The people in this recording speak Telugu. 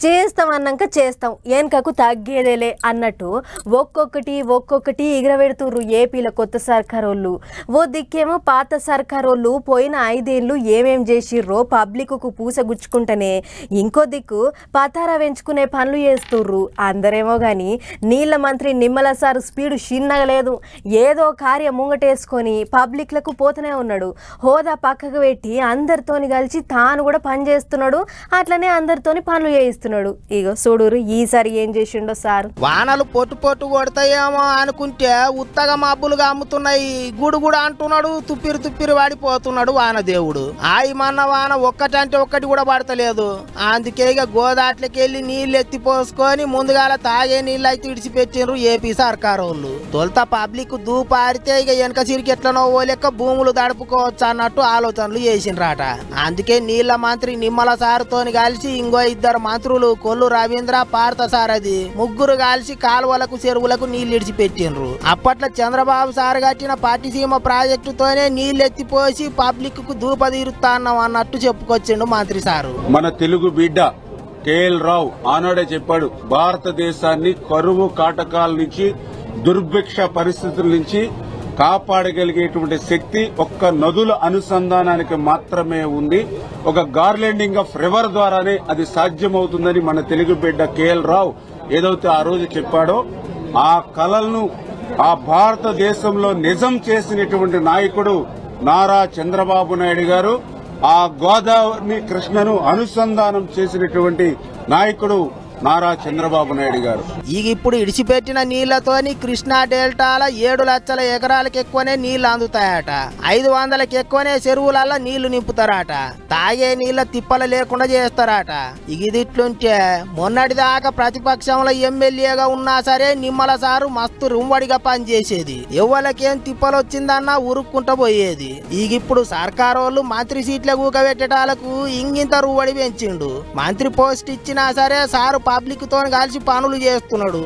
చేస్తామన్నాక చేస్తాం వెనకకు తగ్గేదేలే అన్నట్టు ఒక్కొక్కటి ఎగరబెడుతుర్రు ఏపీలో కొత్త సర్కారోళ్ళు. ఓ దిక్కేమో పాత సర్కారోళ్ళు పోయిన 5 ఏళ్ళు ఏమేం చేసిర్రో పబ్లిక్కు పూసగుచ్చుకుంటేనే ఇంకో దిక్కు పతారా పెంచుకునే పనులు చేస్తుర్రు. అందరేమో కానీ నీళ్ళ మంత్రి నిమ్మల సారు స్పీడు చిన్నగలేదు. ఏదో కార్యం ముంగటేసుకొని పబ్లిక్లకు పోతూనే ఉన్నాడు. హోదా పక్కకు పెట్టి అందరితోని కలిసి తాను కూడా పని చేస్తున్నాడు. అట్లనే అందరితోని పనులు చేయిస్తున్నాడు. ఇగో చూడురు ఈసారి ఏం చేసిండో సారు. వానలు పొట్టు కొడతాయేమో అనుకుంటే ఉత్తగా మబ్బులుగా అమ్ముతున్నాయి. గుడు అంటున్నాడు, తుప్పిరి వాడిపోతున్నాడు వానదేవుడు. ఆయమన్న వాన ఒక్కటంటే ఒక్కటి కూడా పడతలేదు. అందుకే ఇక గోదాట్లకి వెళ్ళి నీళ్ళు ఎత్తిపోసుకొని ముందుగాల తాగే నీళ్ళు అయితే ఇడిచిపెట్టిండ్రు ఏపీ సర్కారు వాళ్ళు. తొలుత పబ్లిక్ దూపారితే ఇక వెనక సిరికి ఎట్లనో ఓలెక్క భూములు దడుపుకోవచ్చు అన్నట్టు ఆలోచనలు చేసిండ్రాట. అందుకే నీళ్ల మంత్రి నిమ్మల సారుతోని కలిసి ఇంకో 2 మంత్రులు కొల్లు రవీంద్ర పార్థ సారథి ముగ్గురు కలిసి కాలువలకు చెరువులకు నీళ్లు ఇడిచిపెట్టిండ్రు. అప్పట్లో చంద్రబాబు సారు కట్టిన పట్టిసీమ ప్రాజెక్టుతోనే నీళ్లు ఎత్తిపోసి పబ్లిక్ కు దూపదీరుతాన్నాం అన్నట్టు చెప్పుకొచ్చిండు మంత్రి సారు. మన తెలుగు బిడ్డ కేఎల్ రావు ఆనాడే చెప్పాడు, భారతదేశాన్ని కరువు కాటకాల నుంచి దుర్భిక్ష పరిస్థితుల నుంచి కాపాడగలిగేటువంటి శక్తి ఒక్క నదుల అనుసంధానానికి మాత్రమే ఉంది. ఒక గార్లెండింగ్ ఆఫ్ రివర్ ద్వారానే అది సాధ్యమవుతుందని మన తెలుగు బిడ్డ కేఎల్ రావు ఏదైతే ఆ రోజు చెప్పాడో ఆ కలలను ఆ భారతదేశంలో నిజం చేసినటువంటి నాయకుడు నారా చంద్రబాబు నాయుడు గారు. ఆ గోదావరి కృష్ణను అనుసంధానం చేసినటువంటి నాయకుడు నారా చంద్రబాబు నాయుడు గారు. ఇప్పుడు ఇడిచిపెట్టిన నీళ్లతోని కృష్ణా డెల్టాల 7 లక్షల ఎకరాలకు ఎక్కువనే నీళ్లు అందుతాయట. 500కి ఎక్కువనే చెరువులలో నీళ్లు నింపుతారట. తాగే నీళ్ల తిప్పలు లేకుండా చేస్తారట. ఇదిట్లుంటే మొన్నటిదాకా ప్రతిపక్షంలో ఎమ్మెల్యేగా ఉన్నా సరే నిమ్మల సారు మస్తు రుంవడిగా పనిచేసేది. ఎవ్వలకేం తిప్పలు వచ్చిందన్నా ఉరుక్కుంటా పోయేది. ఇప్పుడు సర్కారోళ్ళు మంత్రి సీట్ల కూకబెట్టేటాలకు ఇంగింత రువ్వడి పెంచిండు. మంత్రి పోస్ట్ ఇచ్చినా సరే సారు పబ్లిక్ తో కలిసి పనులు చేస్తున్నాడు.